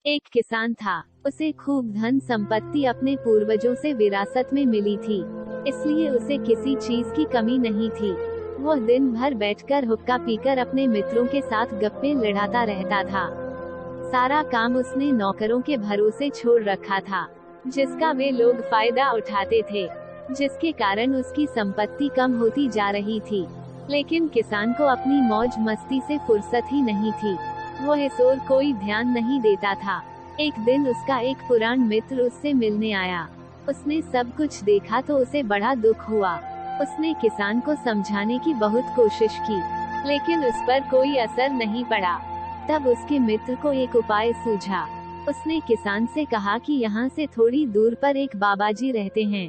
एक किसान था। उसे खूब धन संपत्ति अपने पूर्वजों से विरासत में मिली थी, इसलिए उसे किसी चीज की कमी नहीं थी। वह दिन भर बैठकर हुक्का पीकर अपने मित्रों के साथ गप्पे लड़ाता रहता था। सारा काम उसने नौकरों के भरोसे छोड़ रखा था, जिसका वे लोग फायदा उठाते थे, जिसके कारण उसकी संपत्ति कम होती जा रही थी। लेकिन किसान को अपनी मौज मस्ती से फुर्सत ही नहीं थी। वो इस ओर कोई ध्यान नहीं देता था। एक दिन उसका एक पुरान मित्र उससे मिलने आया। उसने सब कुछ देखा तो उसे बड़ा दुख हुआ। उसने किसान को समझाने की बहुत कोशिश की, लेकिन उस पर कोई असर नहीं पड़ा। तब उसके मित्र को एक उपाय सूझा। उसने किसान से कहा कि यहाँ से थोड़ी दूर पर एक बाबाजी रहते हैं।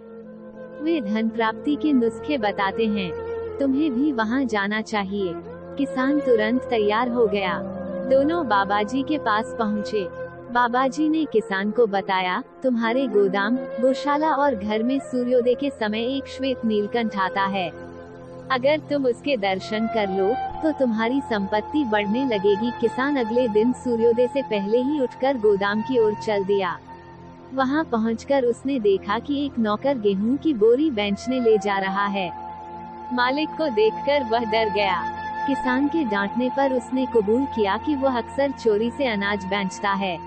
वे धन प्राप्ति के नुस्खे बताते हैं, तुम्हें भी वहाँ जाना चाहिए। किसान तुरंत तैयार हो गया। दोनों बाबाजी के पास पहुँचे। बाबाजी ने किसान को बताया, तुम्हारे गोदाम, गौशाला और घर में सूर्योदय के समय एक श्वेत नीलकंठ आता है। अगर तुम उसके दर्शन कर लो तो तुम्हारी संपत्ति बढ़ने लगेगी। किसान अगले दिन सूर्योदय से पहले ही उठकर गोदाम की ओर चल दिया। वहां पहुंचकर उसने देखा कि एक नौकर गेहूं की बोरी बेचने ले जा रहा है। मालिक को देखकर वह डर गया। किसान के डांटने पर उसने कबूल किया कि वह अक्सर चोरी से अनाज बेचता है।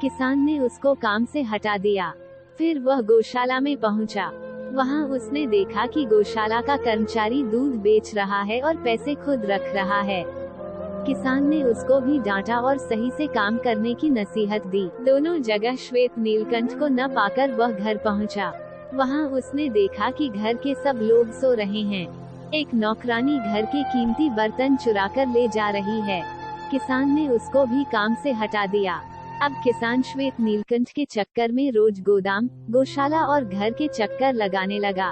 किसान ने उसको काम से हटा दिया। फिर वह गौशाला में पहुंचा। वहां उसने देखा कि गौशाला का कर्मचारी दूध बेच रहा है और पैसे खुद रख रहा है। किसान ने उसको भी डांटा और सही से काम करने की नसीहत दी। दोनों जगह श्वेत नीलकंठ को न पाकर वह घर पहुंचा। वहां उसने देखा कि घर के सब लोग सो रहे हैं। एक नौकरानी घर के कीमती बर्तन चुराकर ले जा रही है। किसान ने उसको भी काम से हटा दिया। अब किसान श्वेत नीलकंठ के चक्कर में रोज गोदाम, गौशाला और घर के चक्कर लगाने लगा।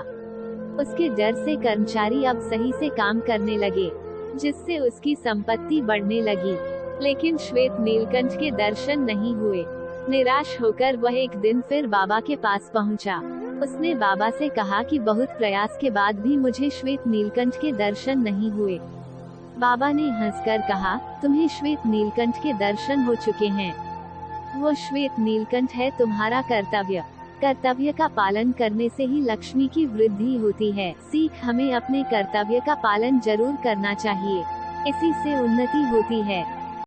उसके डर से कर्मचारी अब सही से काम करने लगे, जिससे उसकी संपत्ति बढ़ने लगी। लेकिन श्वेत नीलकंठ के दर्शन नहीं हुए। निराश होकर वह एक दिन फिर बाबा के पास पहुंचा। उसने बाबा से कहा कि बहुत प्रयास के बाद भी मुझे श्वेत नीलकंठ के दर्शन नहीं हुए। बाबा ने हंसकर कहा, तुम्हें श्वेत नीलकंठ के दर्शन हो चुके हैं। वो श्वेत नीलकंठ है तुम्हारा कर्तव्य। कर्तव्य का पालन करने से ही लक्ष्मी की वृद्धि होती है। सीख, हमें अपने कर्तव्य का पालन जरूर करना चाहिए, इसी से उन्नति होती है।